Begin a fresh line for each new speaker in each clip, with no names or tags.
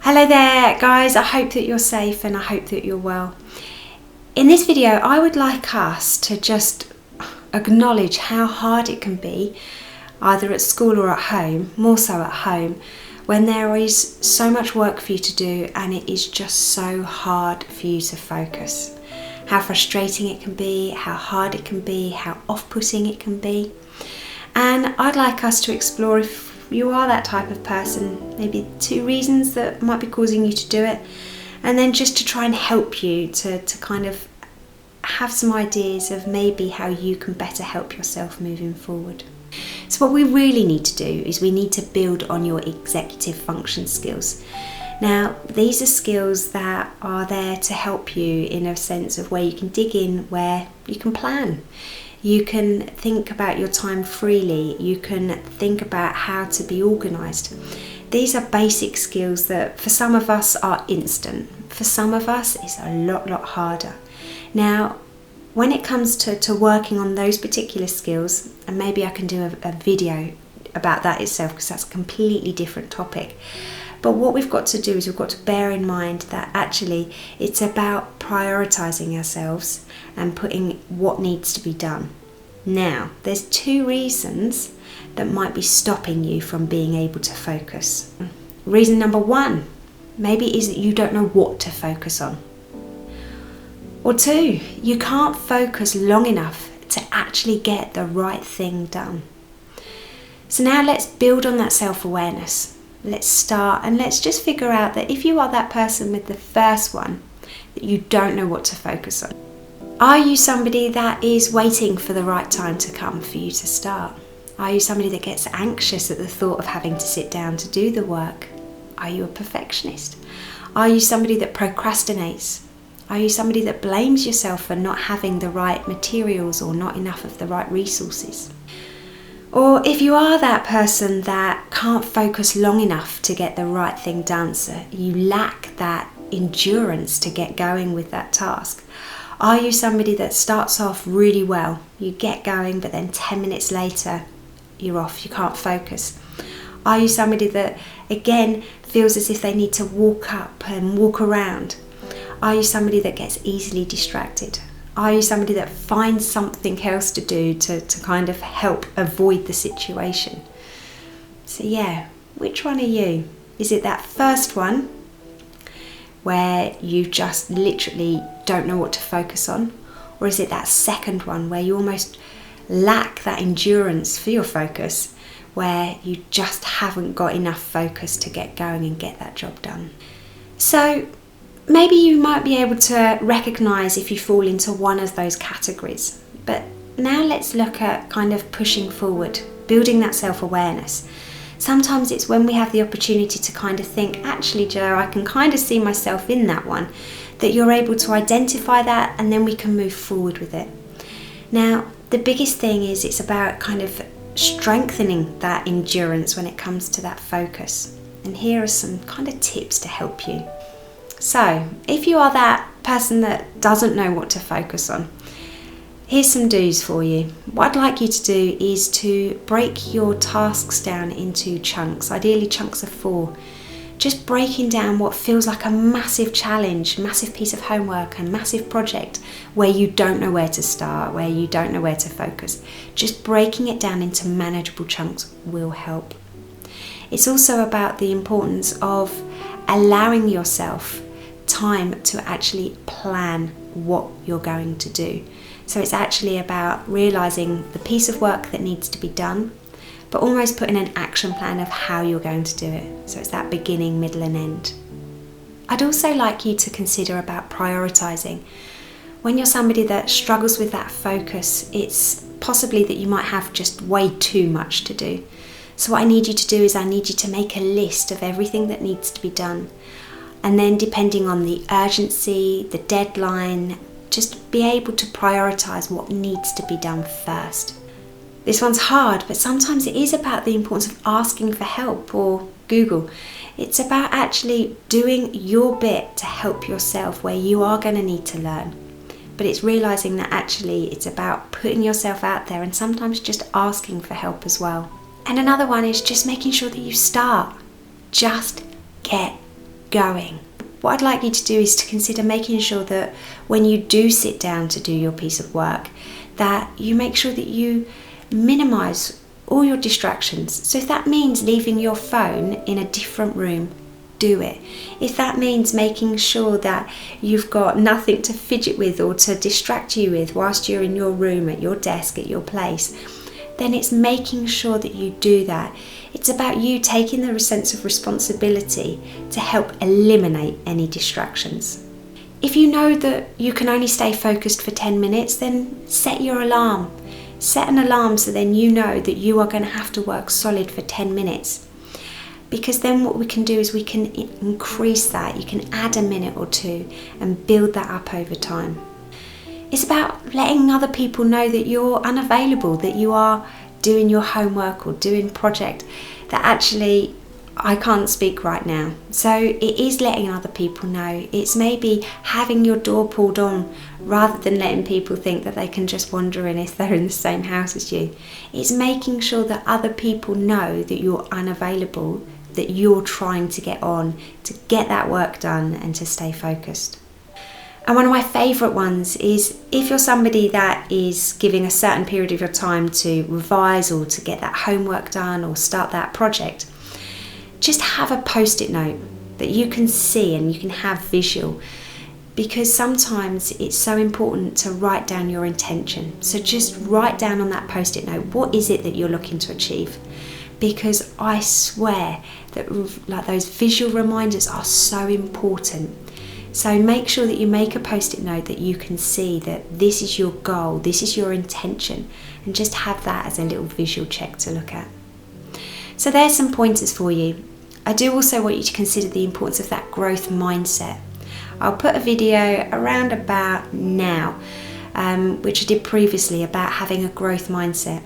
Hello there guys, I hope that you're safe and I hope that you're well. In this video I would like us to just acknowledge how hard it can be, either at school or at home, more so at home, when there is so much work for you to do and it is just so hard for you to focus. How frustrating it can be, how hard it can be, how off-putting it can be. And I'd like us to explore, if you are that type of person, maybe 2 reasons that might be causing you to do it, and then just to try and help you to kind of have some ideas of maybe how you can better help yourself moving forward. So what we really need to do is we need to build on your executive function skills. Now, these are skills that are there to help you in a sense of where you can dig in, where you can plan. You can think about your time freely. You can think about how to be organised. These are basic skills that for some of us are instant. For some of us it's a lot harder. Now, when it comes to working on those particular skills, and maybe I can do a video about that itself because that's a completely different topic. But what we've got to do is we've got to bear in mind that actually it's about prioritising ourselves and putting what needs to be done. Now, there's 2 reasons that might be stopping you from being able to focus. Reason number 1, maybe is that you don't know what to focus on. Or 2, you can't focus long enough to actually get the right thing done. So now let's build on that self-awareness. Let's start and let's just figure out that if you are that person with the first one, that you don't know what to focus on. Are you somebody that is waiting for the right time to come for you to start? Are you somebody that gets anxious at the thought of having to sit down to do the work? Are you a perfectionist? Are you somebody that procrastinates? Are you somebody that blames yourself for not having the right materials or not enough of the right resources? Or if you are that person that can't focus long enough to get the right thing done, so you lack that endurance to get going with that task. Are you somebody that starts off really well, you get going, but then 10 minutes later you're off, you can't focus? Are you somebody that again feels as if they need to walk up and walk around? Are you somebody that gets easily distracted? Are you somebody that finds something else to do to kind of help avoid the situation? So yeah, which one are you? Is it that first one where you just literally don't know what to focus on? Or is it that second one where you almost lack that endurance for your focus, where you just haven't got enough focus to get going and get that job done? So maybe you might be able to recognise if you fall into one of those categories. But now let's look at kind of pushing forward, building that self-awareness. Sometimes it's when we have the opportunity to kind of think, actually Jo, I can kind of see myself in that one, that you're able to identify that and then we can move forward with it. Now, the biggest thing is it's about kind of strengthening that endurance when it comes to that focus. And here are some kind of tips to help you. So, if you are that person that doesn't know what to focus on, here's some do's for you. What I'd like you to do is to break your tasks down into chunks, ideally chunks of 4. Just breaking down what feels like a massive challenge, massive piece of homework, a massive project where you don't know where to start, where you don't know where to focus. Just breaking it down into manageable chunks will help. It's also about the importance of allowing yourself time to actually plan what you're going to do. So it's actually about realising the piece of work that needs to be done, but almost putting an action plan of how you're going to do it. So it's that beginning, middle and end. I'd also like you to consider about prioritising. When you're somebody that struggles with that focus, it's possibly that you might have just way too much to do. So what I need you to do is I need you to make a list of everything that needs to be done. And then depending on the urgency, the deadline, just be able to prioritise what needs to be done first. This one's hard, but sometimes it is about the importance of asking for help or Google. It's about actually doing your bit to help yourself where you are going to need to learn. But it's realising that actually it's about putting yourself out there and sometimes just asking for help as well. And another one is just making sure that you start. Just get going. What I'd like you to do is to consider making sure that when you do sit down to do your piece of work, that you make sure that you minimise all your distractions. So if that means leaving your phone in a different room, do it. If that means making sure that you've got nothing to fidget with or to distract you with whilst you're in your room, at your desk, at your place, then it's making sure that you do that. It's about you taking the sense of responsibility to help eliminate any distractions. If you know that you can only stay focused for 10 minutes, then set your alarm. Set an alarm so then you know that you are going to have to work solid for 10 minutes. Because then what we can do is we can increase that. You can add a minute or two and build that up over time. It's about letting other people know that you're unavailable, that you are doing your homework or doing project, that actually I can't speak right now. So it is letting other people know. It's maybe having your door pulled on rather than letting people think that they can just wander in if they're in the same house as you. It's making sure that other people know that you're unavailable, that you're trying to get on, to get that work done and to stay focused. And one of my favourite ones is if you're somebody that is giving a certain period of your time to revise or to get that homework done or start that project, just have a post-it note that you can see and you can have visual, because sometimes it's so important to write down your intention. So just write down on that post-it note, what is it that you're looking to achieve? Because I swear that like those visual reminders are so important. So make sure that you make a post-it note that you can see that this is your goal, this is your intention, and just have that as a little visual check to look at. So there's some pointers for you. I do also want you to consider the importance of that growth mindset. I'll put a video around about now, which I did previously, about having a growth mindset.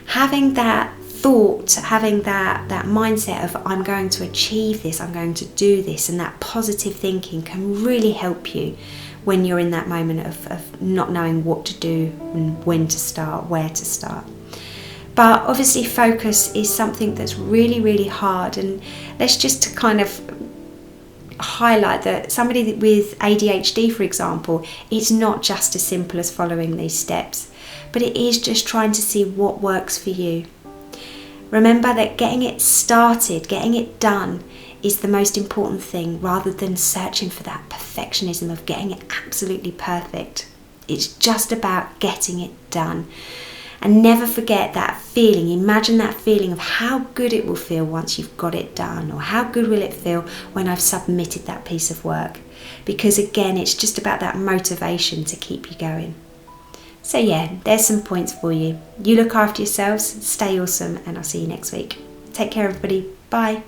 Having that thought, having that mindset of I'm going to achieve this, I'm going to do this, and that positive thinking can really help you when you're in that moment of not knowing what to do and when to start, where to start. But obviously focus is something that's really, really hard, and let's just kind of highlight that somebody with ADHD, for example, it's not just as simple as following these steps, but it is just trying to see what works for you. Remember that getting it started, getting it done is the most important thing, rather than searching for that perfectionism of getting it absolutely perfect. It's just about getting it done. And never forget that feeling. Imagine that feeling of how good it will feel once you've got it done, or how good will it feel when I've submitted that piece of work. Because again, it's just about that motivation to keep you going. So yeah, there's some points for you. You look after yourselves, stay awesome, and I'll see you next week. Take care, everybody. Bye.